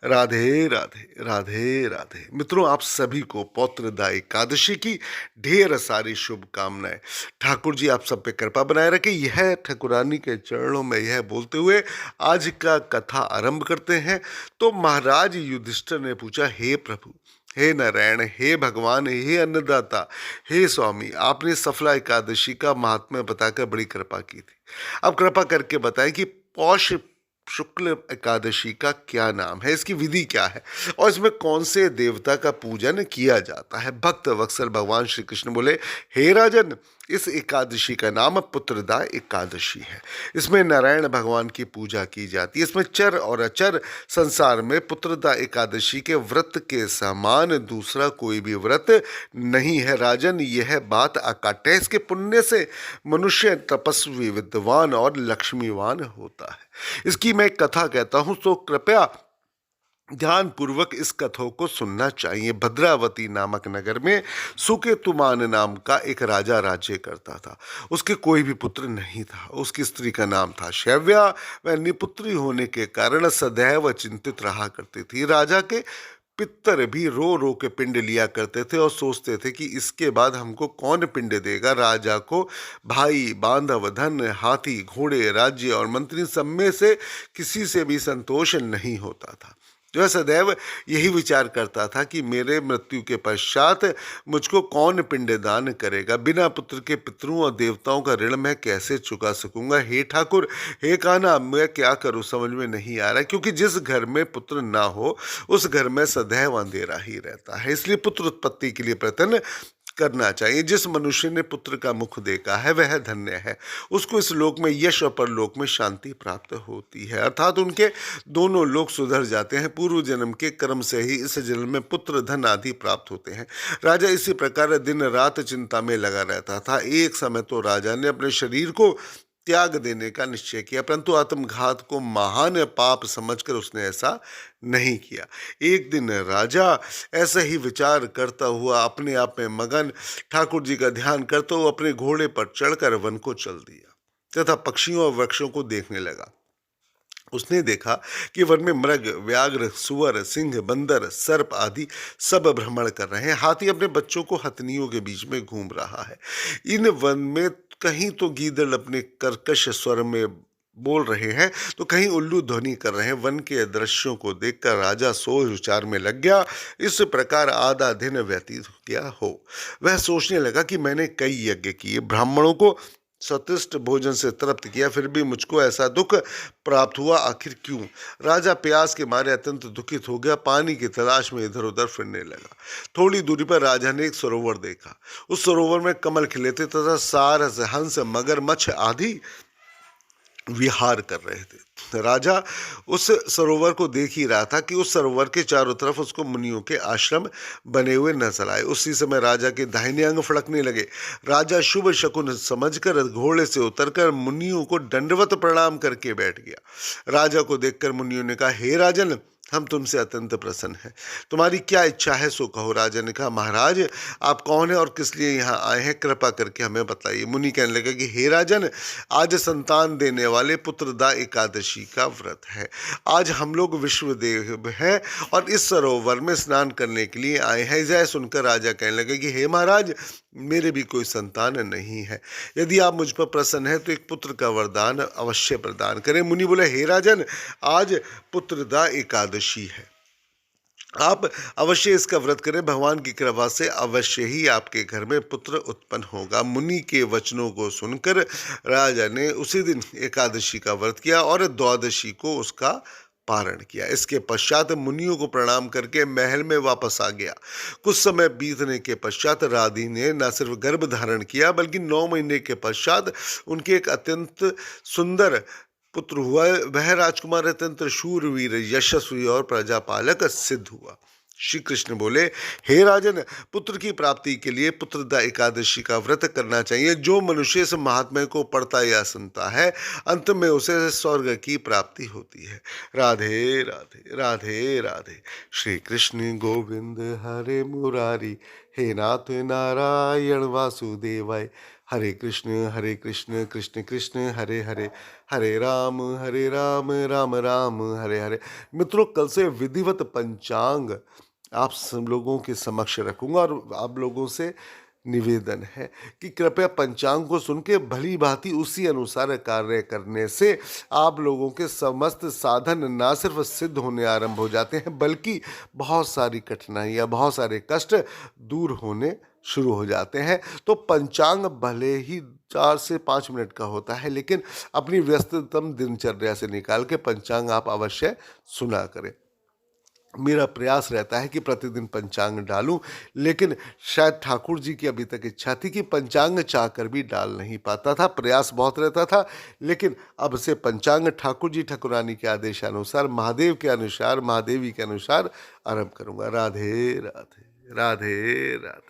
राधे राधे राधे राधे। मित्रों, आप सभी को पौत्रदा एकादशी की ढेर सारी शुभकामनाएं। ठाकुर जी आप सब पे कृपा बनाए रखे। यह ठाकुरानी के चरणों में यह बोलते हुए आज का कथा आरंभ करते हैं। तो महाराज युधिष्ठिर ने पूछा, हे प्रभु, हे नारायण, हे भगवान, हे अन्नदाता, हे स्वामी, आपने सफला एकादशी का महात्म्य बताकर बड़ी कृपा की थी। अब कृपा करके बताएं कि पौष शुक्ल एकादशी का क्या नाम है, इसकी विधि क्या है और इसमें कौन से देवता का पूजन किया जाता है। भक्त वत्सल भगवान श्री कृष्ण बोले, हे राजन, इस एकादशी का नाम पुत्रदा एकादशी है। इसमें नारायण भगवान की पूजा की जाती है। इसमें चर और अचर संसार में पुत्रदा एकादशी के व्रत के समान दूसरा कोई भी व्रत नहीं है। राजन, यह बात अकाट्य है। इसके पुण्य से मनुष्य तपस्वी, विद्वान और लक्ष्मीवान होता है। इसकी मैं कथा कहता हूं, तो कृपया ध्यान पूर्वक इस कथों को सुनना चाहिए। भद्रावती नामक नगर में सुकेतुमान नाम का एक राजा राज्य करता था। उसके कोई भी पुत्र नहीं था। उसकी स्त्री का नाम था शैव्या। वह निपुत्री होने के कारण सदैव चिंतित रहा करती थी। राजा के पितर भी रो रो के पिंड लिया करते थे और सोचते थे कि इसके बाद हमको कौन पिंड देगा। राजा को भाई, बांधव, धन, हाथी, घोड़े, राज्य और मंत्री सब में से किसी से भी संतोष नहीं होता था। जो सदैव यही विचार करता था कि मेरे मृत्यु के पश्चात मुझको कौन पिंडदान करेगा। बिना पुत्र के पितरों और देवताओं का ऋण मैं कैसे चुका सकूंगा। हे ठाकुर, हे कान्हा, मैं क्या करूं समझ में नहीं आ रहा, क्योंकि जिस घर में पुत्र ना हो उस घर में सदैव अंधेरा ही रहता है। इसलिए पुत्र उत्पत्ति के लिए प्रयत्न करना चाहिए। जिस मनुष्य ने पुत्र का मुख देखा है वह धन्य है। उसको इस लोक में यश और परलोक में शांति प्राप्त होती है, अर्थात उनके दोनों लोक सुधर जाते हैं। पूर्व जन्म के कर्म से ही इस जन्म में पुत्र, धन आदि प्राप्त होते हैं। राजा इसी प्रकार दिन रात चिंता में लगा रहता था। एक समय तो राजा ने अपने शरीर को त्याग देने का निश्चय किया, परंतु आत्मघात को महान पाप समझकर उसने ऐसा नहीं किया। एक दिन राजा ऐसा ही विचार करता हुआ अपने आप में मगन ठाकुर जी का ध्यान करता हुआ अपने घोड़े पर चढ़कर वन को चल दिया तथा पक्षियों और वृक्षों को देखने लगा। उसने देखा कि वन में मृग, व्याघ्र, सुअर, सिंह, बंदर, सर्प आदि सब भ्रमण कर रहे हैं। हाथी अपने बच्चों को हथनियों के बीच में घूम रहा है। इन वन में कहीं तो गीदड़ अपने कर्कश स्वर में बोल रहे हैं, तो कहीं उल्लू ध्वनि कर रहे हैं। वन के दृश्यों को देखकर राजा सोच विचार में लग गया। इस प्रकार आधा दिन व्यतीत हो गया हो। वह सोचने लगा कि मैंने कई यज्ञ किए, ब्राह्मणों को स्वतिष्ठ भोजन से तृप्त किया, फिर भी मुझको ऐसा दुख प्राप्त हुआ, आखिर क्यों। राजा प्यास के मारे अत्यंत दुखित हो गया। पानी की तलाश में इधर उधर फिरने लगा। थोड़ी दूरी पर राजा ने एक सरोवर देखा। उस सरोवर में कमल खिले थे तथा सारस, हंस, मगरमच्छ आदि विहार कर रहे थे। राजा उस सरोवर को देख ही रहा था कि उस सरोवर के चारों तरफ उसको मुनियों के आश्रम बने हुए नजर आए। उसी समय राजा के दाहिने अंग फड़कने लगे। राजा शुभ शकुन समझकर घोड़े से उतरकर मुनियों को दंडवत प्रणाम करके बैठ गया। राजा को देखकर मुनियों ने कहा, हे राजन, हम तुमसे अत्यंत प्रसन्न हैं। तुम्हारी क्या इच्छा है सो कहो। राजा ने कहा, महाराज, आप कौन है और किस लिए यहाँ आए हैं, कृपा करके हमें बताइए। मुनि कहने लगा कि हे राजन, आज संतान देने वाले पुत्रदा एकादशी का व्रत है। आज हम लोग विश्वदेव हैं और इस सरोवर में स्नान करने के लिए आए हैं। यह सुनकर राजा कहने लगे कि हे महाराज, मेरे भी कोई संतान नहीं है। यदि आप मुझ पर प्रसन्न हैं तो एक पुत्र का वरदान अवश्य प्रदान करें। मुनि बोले, हे राजन, आज पुत्रदा एकादशी है, आप अवश्य इसका व्रत करें। भगवान की कृपा से अवश्य ही आपके घर में पुत्र उत्पन्न होगा। मुनि के वचनों को सुनकर राजा ने उसी दिन एकादशी का व्रत किया और द्वादशी को उसका पारण किया। इसके पश्चात मुनियों को प्रणाम करके महल में वापस आ गया। कुछ समय बीतने के पश्चात राधी ने न सिर्फ गर्भ धारण किया बल्कि 9 महीने के पश्चात उनके एक अत्यंत सुंदर पुत्र हुआ। वह राजकुमार अत्यंत शूरवीर, यशस्वी और प्रजापालक सिद्ध हुआ। श्री कृष्ण बोले, हे राजन, पुत्र की प्राप्ति के लिए पुत्रदा एकादशी का व्रत करना चाहिए। जो मनुष्य इस महात्म्य को पढ़ता या सुनता है, अंत में उसे स्वर्ग की प्राप्ति होती है। राधे राधे राधे राधे। श्री कृष्ण गोविंद हरे मुरारी, हे नाथ नारायण वासुदेवाय, हरे कृष्ण कृष्ण कृष्ण हरे हरे, हरे राम राम राम हरे हरे। मित्रों, कल से विधिवत पंचांग आप सब लोगों के समक्ष रखूंगा और आप लोगों से निवेदन है कि कृपया पंचांग को सुन के भली भांति उसी अनुसार कार्य करने से आप लोगों के समस्त साधन ना सिर्फ सिद्ध होने आरंभ हो जाते हैं, बल्कि बहुत सारी कठिनाइयाँ, बहुत सारे कष्ट दूर होने शुरू हो जाते हैं। तो पंचांग भले ही 4 से 5 मिनट का होता है, लेकिन अपनी व्यस्ततम दिनचर्या से निकाल के पंचांग आप अवश्य सुना करें। मेरा प्रयास रहता है कि प्रतिदिन पंचांग डालूं, लेकिन शायद ठाकुर जी की अभी तक इच्छा थी कि पंचांग चाहकर भी डाल नहीं पाता था। प्रयास बहुत रहता था, लेकिन अब से पंचांग ठाकुर जी ठाकुरानी के आदेशानुसार, महादेव के अनुसार, महादेवी के अनुसार आरंभ करूंगा। राधे राधे, राधे राधे।